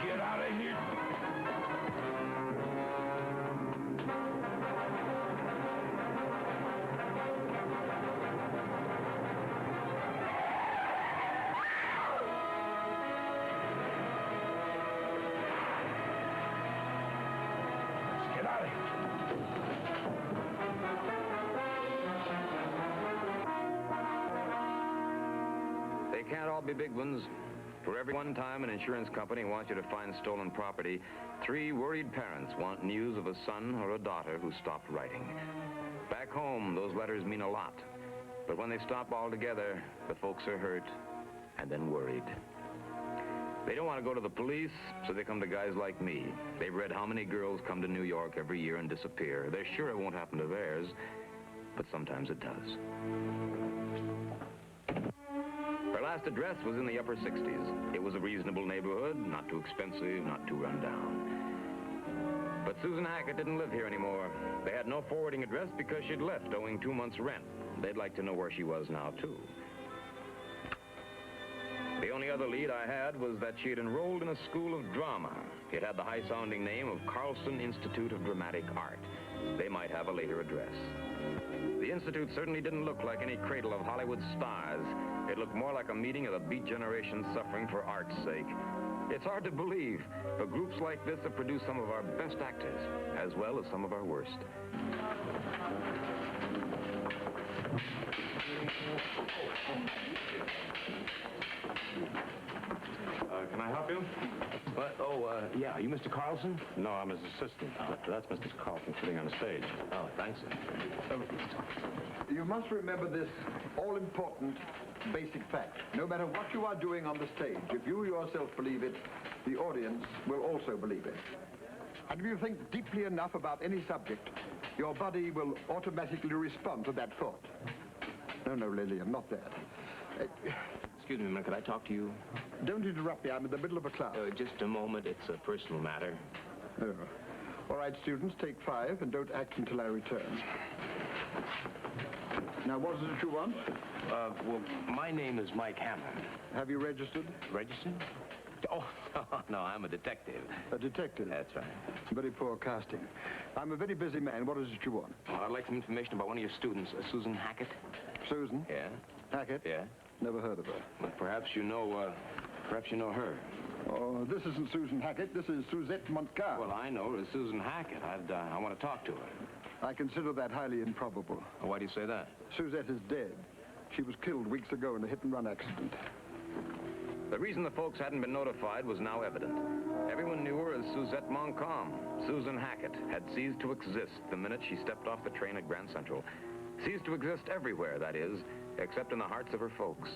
Get out of here. Let's get out of here. They can't all be big ones. For every one time an insurance company wants you to find stolen property, 3 worried parents want news of a son or a daughter who stopped writing. Back home, those letters mean a lot. But when they stop altogether, the folks are hurt and then worried. They don't want to go to the police, so they come to guys like me. They've read how many girls come to New York every year and disappear. They're sure it won't happen to theirs, but sometimes it does. Her last address was in the upper 60s. It was a reasonable neighborhood, not too expensive, not too run down. But Susan Hackett didn't live here anymore. They had no forwarding address because she'd left owing 2 months' rent. They'd like to know where she was now, too. The only other lead I had was that she had enrolled in a school of drama. It had the high-sounding name of Carlson Institute of Dramatic Art. They might have a later address. The Institute certainly didn't look like any cradle of Hollywood stars. It looked more like a meeting of the beat generation suffering for art's sake. It's hard to believe, but groups like this have produced some of our best actors, as well as some of our worst. Can I help you? What? Oh, yeah. Are you Mr. Carlson? No, I'm his assistant. That's Mr. Carlson sitting on the stage. Oh, thanks, sir. You must remember this all-important basic fact. No matter what you are doing on the stage, if you yourself believe it, the audience will also believe it. And if you think deeply enough about any subject, your body will automatically respond to that thought. No, Lillian, not that. Excuse me a minute. Could I talk to you? Don't interrupt me. I'm in the middle of a class. Just a moment. It's a personal matter. Oh. All right, students, take 5 and don't act until I return. Now, what is it you want? Well, my name is Mike Hammer. Have you registered? Registered? Oh, no, I'm a detective. A detective? That's right. Very poor casting. I'm a very busy man. What is it you want? Well, I'd like some information about one of your students, Susan Hackett. Susan? Yeah? Hackett? Yeah? Never heard of her. Well, perhaps you know her. Oh, this isn't Susan Hackett. This is Suzette Montcalm. Well, I know her as Susan Hackett. I want to talk to her. I consider that highly improbable. Why do you say that? Suzette is dead. She was killed weeks ago in a hit-and-run accident. The reason the folks hadn't been notified was now evident. Everyone knew her as Suzette Montcalm. Susan Hackett had ceased to exist the minute she stepped off the train at Grand Central. Ceased to exist everywhere, that is, except in the hearts of her folks.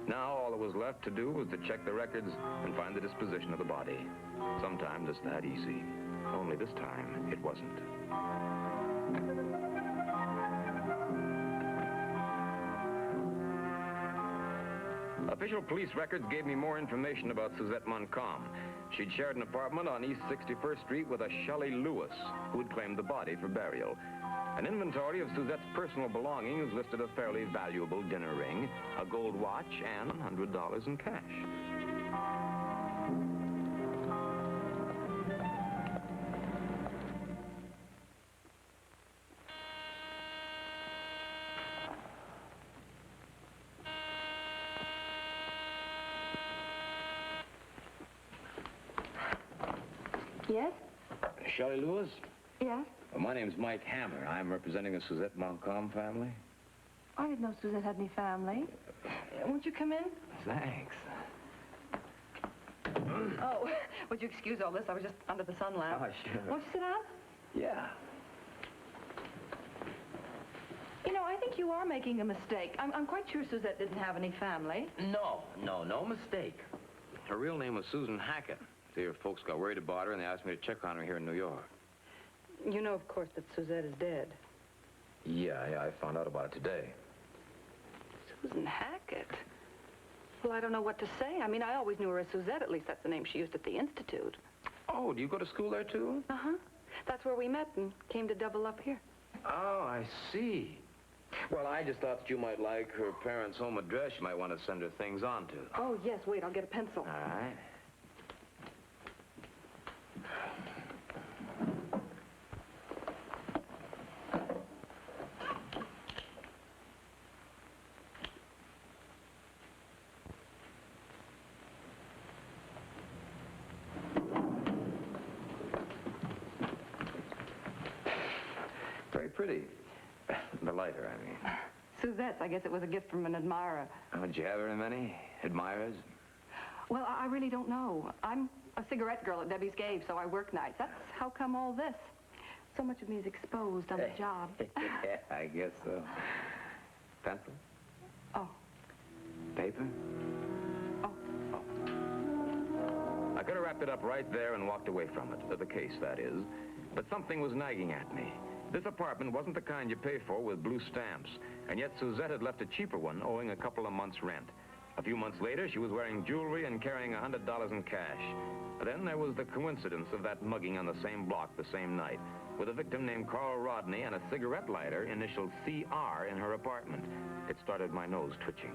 Now all that was left to do was to check the records and find the disposition of the body. Sometimes it's that easy. Only this time, it wasn't. Official police records gave me more information about Suzette Montcalm. She'd shared an apartment on East 61st Street with a Shelley Lewis, who'd claimed the body for burial. An inventory of Suzette's personal belongings listed a fairly valuable dinner ring, a gold watch, and $100 in cash. Yes? Shelley Lewis? Yes? Well, my name's Mike Hammer. I'm representing the Suzette Montcalm family. I didn't know Suzette had any family. Won't you come in? Thanks. Oh, would you excuse all this? I was just under the sun lamp. Oh, sure. Won't you sit down? Yeah. You know, I think you are making a mistake. I'm quite sure Suzette didn't have any family. No mistake. Her real name was Susan Hackett. See, her folks got worried about her, and they asked me to check on her here in New York. You know, of course, that Suzette is dead. Yeah, I found out about it today. Susan Hackett? Well, I don't know what to say. I mean, I always knew her as Suzette. At least that's the name she used at the Institute. Oh, do you go to school there, too? Uh-huh. That's where we met and came to double up here. Oh, I see. Well, I just thought that you might like her parents' home address you might want to send her things on to. Oh, yes, wait, I'll get a pencil. All right. Very pretty. The lighter, I mean. Suzette's. I guess it was a gift from an admirer. Oh, did you have very many admirers? Well, I really don't know. I'm a cigarette girl at Debbie's Cave, so I work nights. That's how come all this. So much of me is exposed on the job. Yeah, I guess so. Pencil? Oh. Paper? Oh. I could have wrapped it up right there and walked away from it, the case, that is. But something was nagging at me. This apartment wasn't the kind you pay for with blue stamps, and yet Suzette had left a cheaper one owing a couple of months' rent. A few months later, she was wearing jewelry and carrying $100 in cash. Then there was the coincidence of that mugging on the same block the same night, with a victim named Carl Rodney and a cigarette lighter initialed CR in her apartment. It started my nose twitching.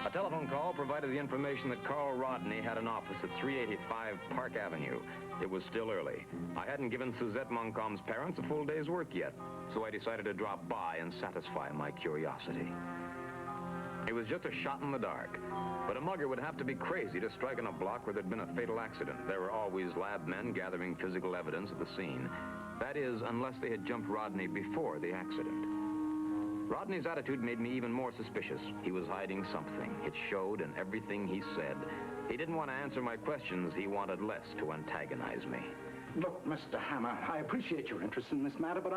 A telephone call provided the information that Carl Rodney had an office at 385 Park Avenue. It was still early. I hadn't given Suzette Moncombe's parents a full day's work yet, so I decided to drop by and satisfy my curiosity. It was just a shot in the dark, but a mugger would have to be crazy to strike on a block where there'd been a fatal accident. There were always lab men gathering physical evidence at the scene. That is, unless they had jumped Rodney before the accident. Rodney's attitude made me even more suspicious. He was hiding something. It showed in everything he said. He didn't want to answer my questions. He wanted less to antagonize me. Look, Mr. Hammer, I appreciate your interest in this matter, but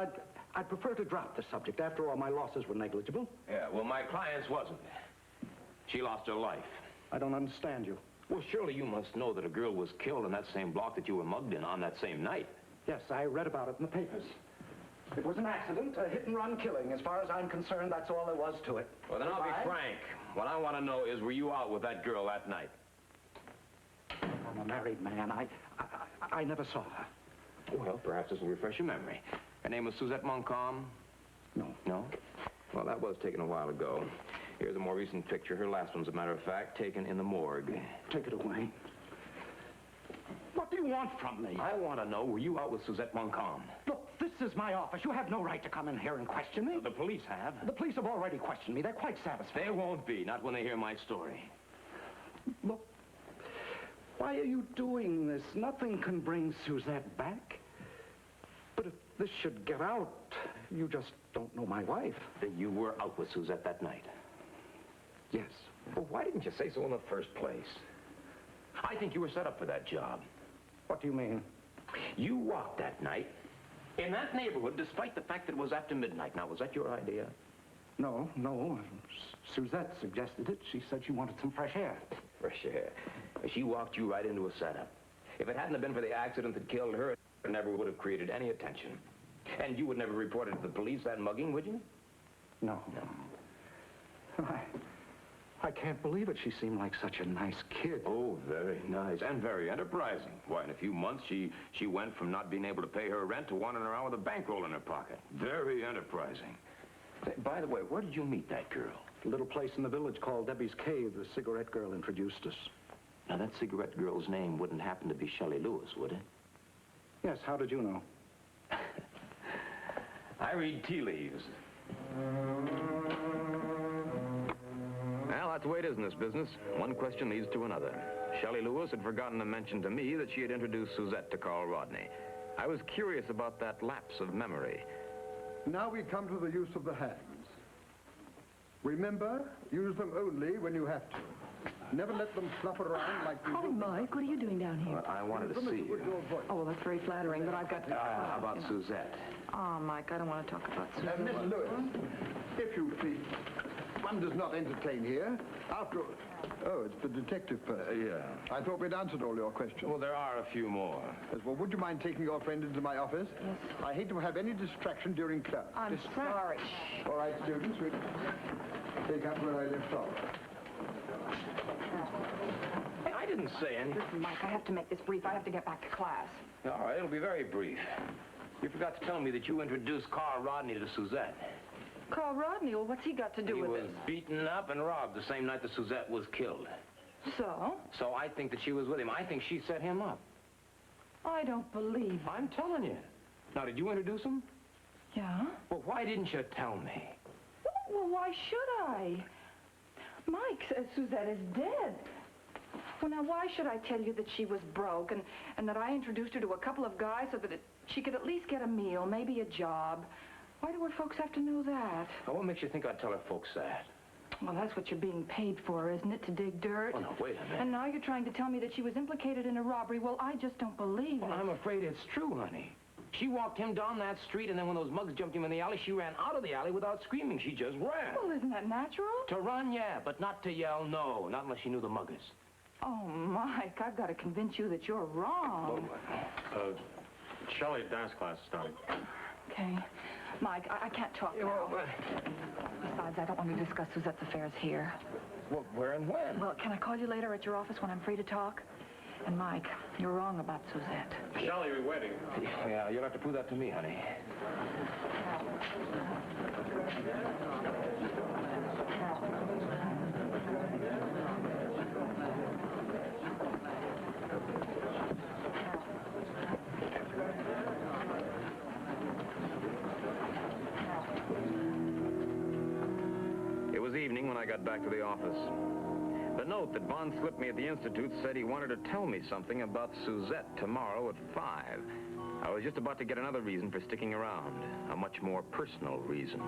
I'd prefer to drop the subject. After all, my losses were negligible. Yeah, well, my client's wasn't. She lost her life. I don't understand you. Well, surely you must know that a girl was killed in that same block that you were mugged in on that same night. Yes, I read about it in the papers. It was an accident, a hit-and-run killing. As far as I'm concerned, that's all there was to it. Well, then I'll be frank. What I want to know is, were you out with that girl that night? I'm a married man. I never saw her. Well, perhaps this will refresh your memory. Her name was Suzette Moncombe? No. No? Well, that was taken a while ago. Here's a more recent picture. Her last one's, a matter of fact, taken in the morgue. Take it away. What do you want from me? I want to know, were you out with Suzette Moncombe? Look, this is my office. You have no right to come in here and question me. The police have. The police have already questioned me. They're quite satisfied. They won't be, not when they hear my story. Look, why are you doing this? Nothing can bring Suzette back. But if this should get out, you just don't know my wife. That you were out with Suzette that night? Yes. Well, why didn't you say so in the first place? I think you were set up for that job. What do you mean? You walked that night in that neighborhood despite the fact that it was after midnight. Now, was that your idea? No. Suzette suggested it. She said she wanted some fresh air. Fresh air. She walked you right into a setup. If it hadn't have been for the accident that killed her, it never would have created any attention. And you would never report it to the police, that mugging, would you? No. I can't believe it. She seemed like such a nice kid. Oh, very nice and very enterprising. Why, in a few months, she went from not being able to pay her rent to wandering around with a bankroll in her pocket. Very enterprising. By the way, where did you meet that girl? A little place in the village called Debbie's Cave. The cigarette girl introduced us. Now, that cigarette girl's name wouldn't happen to be Shelley Lewis, would it? Yes, how did you know? I read tea leaves. Well, that's the way it is in this business. One question leads to another. Shelley Lewis had forgotten to mention to me that she had introduced Suzette to Carl Rodney. I was curious about that lapse of memory. Now we come to the use of the hands. Remember, use them only when you have to. Never let them fluff around like you Oh, do. Mike, what are you doing down here? Well, I wanted to see you. Oh, well, that's very flattering, but I've got to... How about Suzette? Oh, Mike, I don't want to talk about Suzette. Miss Lewis, if you please. One does not entertain here. After all... Oh, it's the detective person. Yeah. I thought we'd answered all your questions. Well, there are a few more. Yes, well, would you mind taking your friend into my office? Yes. I hate to have any distraction during class. I'm sorry. All right, students, we'll take up where I left off. Hey, I didn't say anything. Listen, Mike, I have to make this brief. I have to get back to class. All right, it'll be very brief. You forgot to tell me that you introduced Carl Rodney to Suzette. Carl Rodney, well, what's he got to do with He it? was beaten up and robbed the same night that Suzette was killed. So? So I think that she was with him. I think she set him up. I don't believe it. I'm telling you. Now, did you introduce him? Yeah? Well, why didn't you tell me? Well, why should I? Mike, Suzette is dead. Well, now, why should I tell you that she was broke and that I introduced her to a couple of guys so that she could at least get a meal, maybe a job? Why do her folks have to know that? Now, what makes you think I'd tell her folks that? Well, that's what you're being paid for, isn't it, to dig dirt? Oh, no, wait a minute. And now you're trying to tell me that she was implicated in a robbery. Well, I just don't believe Well, it. I'm afraid it's true, honey. She walked him down that street, and then when those mugs jumped him in the alley, she ran out of the alley without screaming. She just ran. Well, isn't that natural? To run, yeah, but not to yell no, not unless she knew the muggers. Oh, Mike, I've got to convince you that you're wrong. Shelley's dance class is starting. Okay. Mike, I can't talk now. Besides, I don't want to discuss Suzette's affairs here. Well, where and when? Well, can I call you later at your office when I'm free to talk? And Mike, you're wrong about Suzette. Shelley, we're waiting. Yeah, you'll have to prove that to me, honey. It was evening when I got back to the office. The note that Bond slipped me at the Institute said he wanted to tell me something about Suzette tomorrow at 5. I was just about to get another reason for sticking around, a much more personal reason.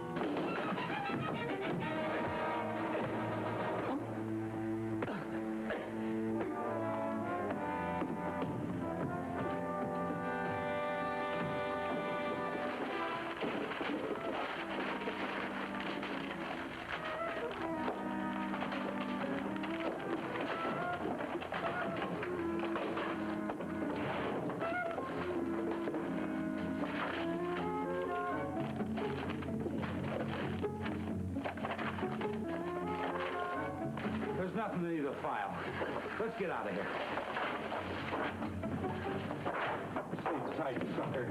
There's nothing to the file. Let's get out of here. Stay tight, sucker.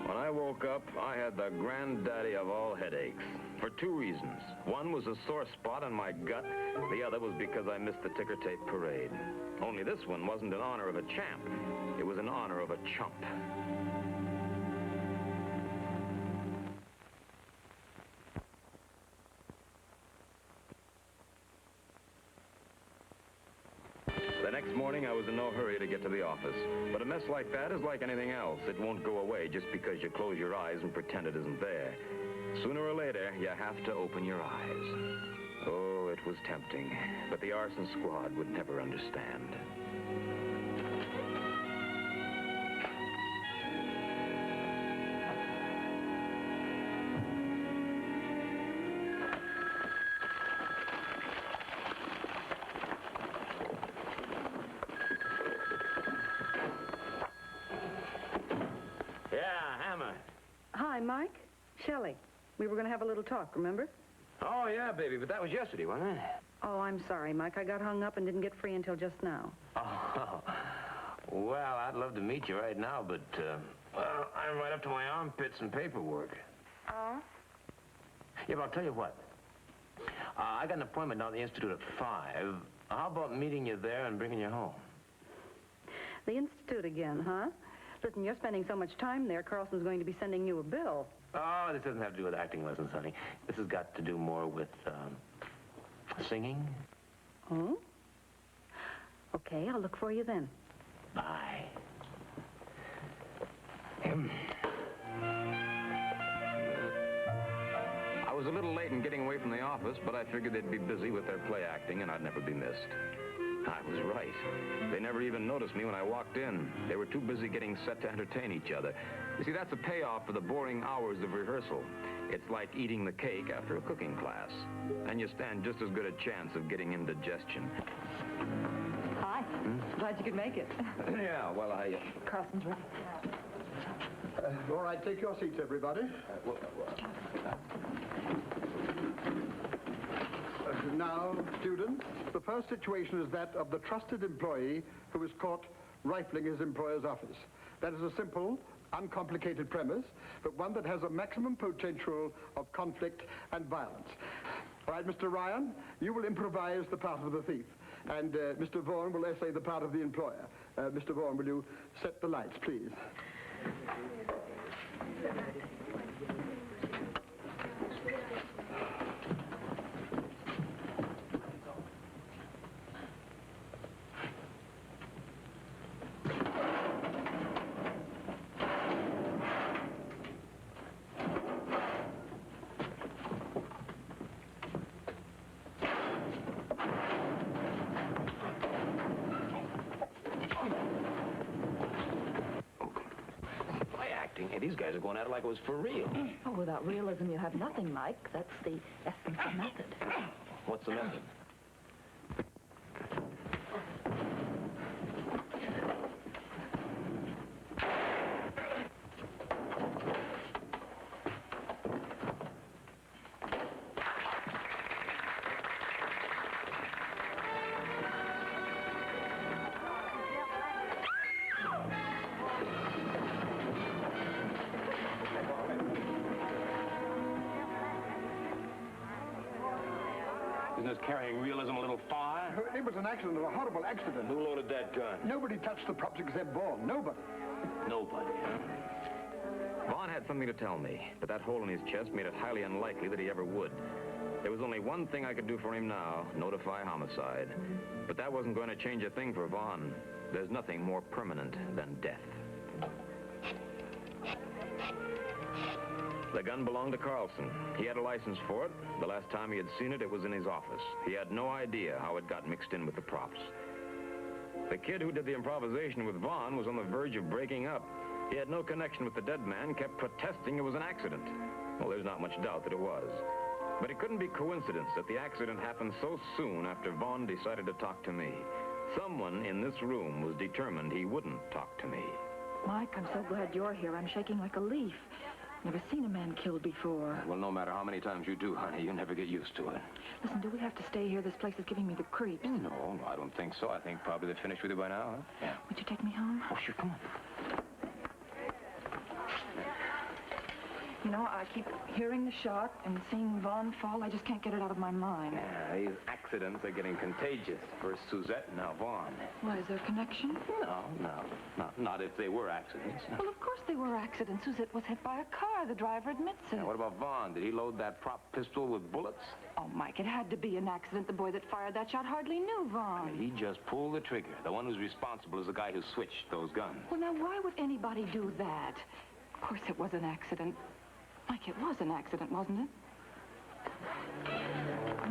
When I woke up, I had the granddaddy of all headaches. For 2 reasons. One was a sore spot on my gut. The other was because I missed the ticker tape parade. Only this one wasn't in honor of a champ. It was in honor of a chump. The next morning, I was in no hurry to get to the office. But a mess like that is like anything else. It won't go away just because you close your eyes and pretend it isn't there. Sooner or later, you have to open your eyes. Oh, it was tempting. But the arson squad would never understand. Hi, Mike. Shelley. We were going to have a little talk, remember? Oh, yeah, baby, but that was yesterday, wasn't it? Oh, I'm sorry, Mike. I got hung up and didn't get free until just now. Oh, well, I'd love to meet you right now, but, well, I'm right up to my armpits in paperwork. Oh? Yeah, but I'll tell you what. I got an appointment down at the Institute at 5. How about meeting you there and bringing you home? The Institute again, huh? Listen, you're spending so much time there, Carlson's going to be sending you a bill. Oh, this doesn't have to do with acting lessons, honey. This has got to do more with, singing. Oh? Okay, I'll look for you then. Bye. I was a little late in getting away from the office, but I figured they'd be busy with their play acting and I'd never be missed. I was right. They never even noticed me when I walked in. They were too busy getting set to entertain each other. You see, that's a payoff for the boring hours of rehearsal. It's like eating the cake after a cooking class. And you stand just as good a chance of getting indigestion. Hi. Glad you could make it. Yeah, well, Carlson's ready. All right, take your seats, everybody. Now, students, the first situation is that of the trusted employee who is caught rifling his employer's office. That is a simple, uncomplicated premise, but one that has a maximum potential of conflict and violence. All right, Mr. Ryan, you will improvise the part of the thief, and Mr. Vaughan will essay the part of the employer. Mr. Vaughan, will you set the lights, please? These guys are going at it like it was for real. Oh, without realism, you have nothing, Mike. That's the essence of method. What's the method? Isn't this carrying realism a little far? It was an accident, a horrible accident. Who loaded that gun? Nobody touched the props except Vaughan. Nobody. Nobody, huh? Vaughn had something to tell me, but that hole in his chest made it highly unlikely that he ever would. There was only one thing I could do for him now, notify homicide. But that wasn't going to change a thing for Vaughn. There's nothing more permanent than death. The gun belonged to Carlson. He had a license for it. The last time he had seen it, it was in his office. He had no idea how it got mixed in with the props. The kid who did the improvisation with Vaughn was on the verge of breaking up. He had no connection with the dead man, kept protesting it was an accident. Well, there's not much doubt that it was. But it couldn't be coincidence that the accident happened so soon after Vaughn decided to talk to me. Someone in this room was determined he wouldn't talk to me. Mike, I'm so glad you're here. I'm shaking like a leaf. Never seen a man killed before. Well, no matter how many times you do, honey, you never get used to it. Listen, do we have to stay here? This place is giving me the creeps. No, I don't think so. I think probably they're finished with you by now, huh? Yeah. Would you take me home? Oh, sure, come on. You know, I keep hearing the shot and seeing Vaughn fall. I just can't get it out of my mind. Yeah, these accidents are getting contagious. First Suzette, and now Vaughn. Why, is there a connection? No, not if they were accidents. Well, of course they were accidents. Suzette was hit by a car. The driver admits it. Now, what about Vaughn? Did he load that prop pistol with bullets? Oh, Mike, it had to be an accident. The boy that fired that shot hardly knew Vaughn. He just pulled the trigger. The one who's responsible is the guy who switched those guns. Well, now, why would anybody do that? Of course it was an accident. Mike, it was an accident, wasn't it?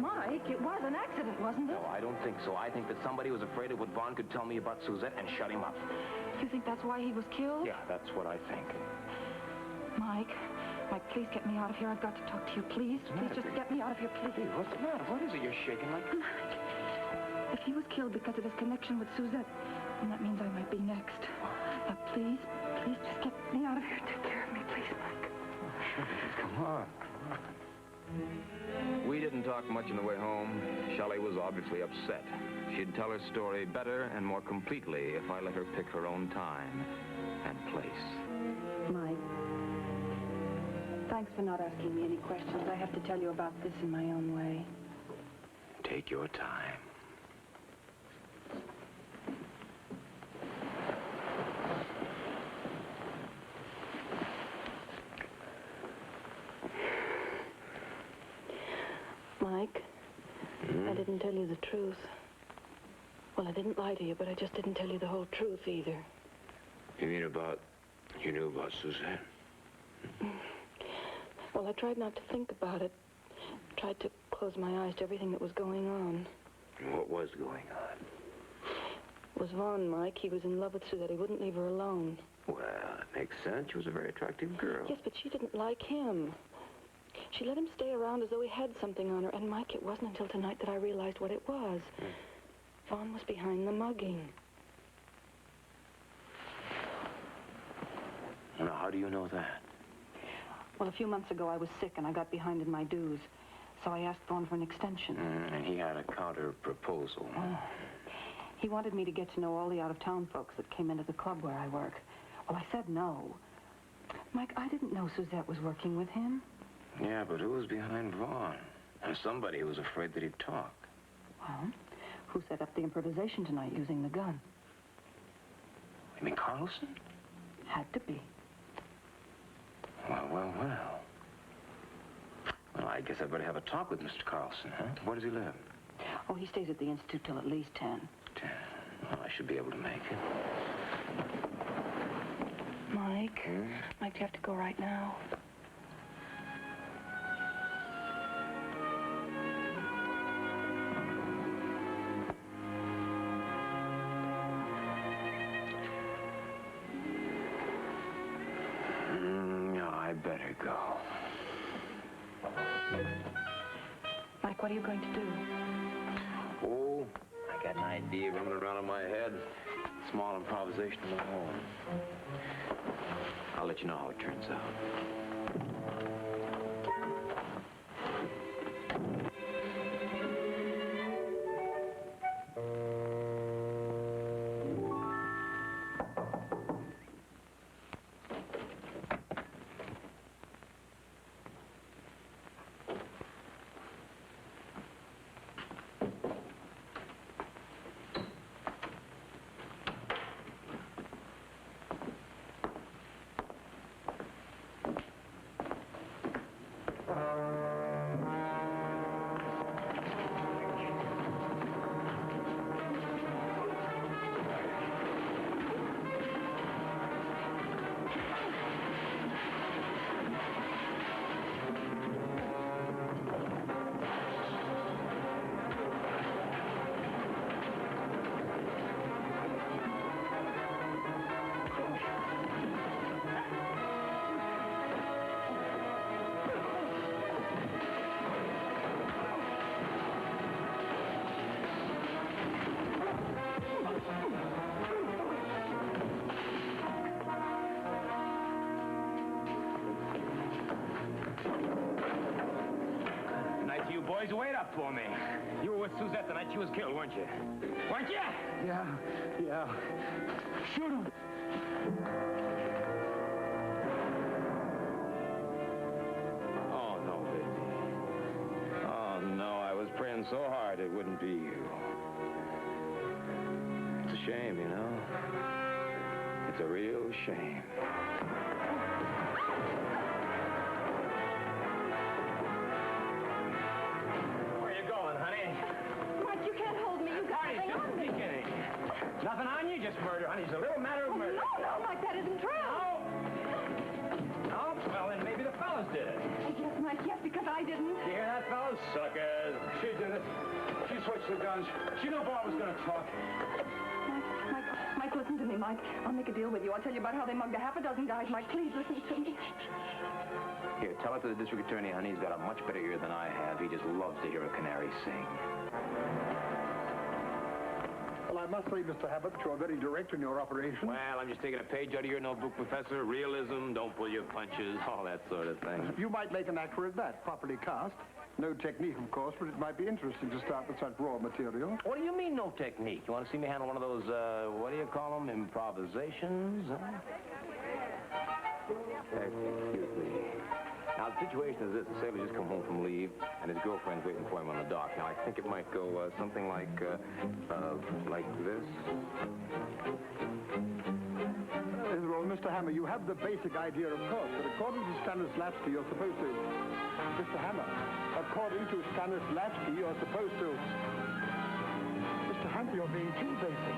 Mike, it was an accident, wasn't it? No, I don't think so. I think that somebody was afraid of what Vaughn could tell me about Suzette and shut him up. You think that's why he was killed? Yeah, that's what I think. Mike, please get me out of here. I've got to talk to you, please. Please just get me out of here, please. Hey, what's the matter? What is it you're shaking like? Mike, if he was killed because of his connection with Suzette, then that means I might be next. Now, please just get me out of here. Take care of me, please, Mike. Come on. We didn't talk much on the way home. Shelley was obviously upset. She'd tell her story better and more completely if I let her pick her own time and place. Mike, thanks for not asking me any questions. I have to tell you about this in my own way. Take your time. Mike, I didn't tell you the truth. Well, I didn't lie to you, but I just didn't tell you the whole truth either. You mean you knew about Suzette? Well, I tried not to think about it. Tried to close my eyes to everything that was going on. What was going on? was Vaughn, Mike. He was in love with Suzette. He wouldn't leave her alone. Well, that makes sense. She was a very attractive girl. Yes, but she didn't like him. She let him stay around as though he had something on her. And, Mike, it wasn't until tonight that I realized what it was. Vaughn was behind the mugging. Now, how do you know that? Well, a few months ago, I was sick and I got behind in my dues. So I asked Vaughn for an extension. And he had a counter proposal. He wanted me to get to know all the out-of-town folks that came into the club where I work. Well, I said no. Mike, I didn't know Suzette was working with him. Yeah, but who was behind Vaughn? And somebody who was afraid that he'd talk. Well, who set up the improvisation tonight using the gun? You mean Carlson? Had to be. Well. Well, I guess I'd better have a talk with Mr. Carlson, huh? Where does he live? Oh, he stays at the Institute till at least 10. 10. Well, I should be able to make it. Mike? Mike, do you have to go right now? No, I better go. Mike, what are you going to do? Oh, I got an idea running around in my head. Small improvisation of my own. I'll let you know how it turns out. You boys, wait up for me. You were with Suzette the night she was killed, weren't you? Weren't you? Yeah. Shoot him. Oh, no, baby. Oh, no, I was praying so hard it wouldn't be you. It's a shame, you know. It's a real shame. Nothing on you, just murder, honey. It's a little matter of murder. No, Mike, that isn't true. No? Well, then maybe the fellas did it. Yes, Mike, yes, because I didn't. You hear that, fellas? Suckers. She did it. She switched the guns. She knew Bob was going to talk. Mike, listen to me, Mike. I'll make a deal with you. I'll tell you about how they mugged a half a dozen guys. Mike, please listen to me. Here, tell it to the district attorney, honey. He's got a much better ear than I have. He just loves to hear a canary sing. Well, I must say, Mr. Habit, that you're very direct in your operation. Well, I'm just taking a page out of your notebook, Professor. Realism, don't pull your punches, all that sort of thing. You might make an actor at that, properly cast. No technique, of course, but it might be interesting to start with such raw material. What do you mean, no technique? You want to see me handle one of those, what do you call them, improvisations? Huh? Excuse me. Now, the situation is this. The sailor just come home from leave, and his girlfriend's waiting for him on the dock. Now, I think it might go something like this. Well, Mr. Hammer, you have the basic idea, of course, but according to Stanislavski, you're supposed to... Mr. Hammer, according to Stanislavski, you're supposed to... Mr. Hammer, you're being too basic.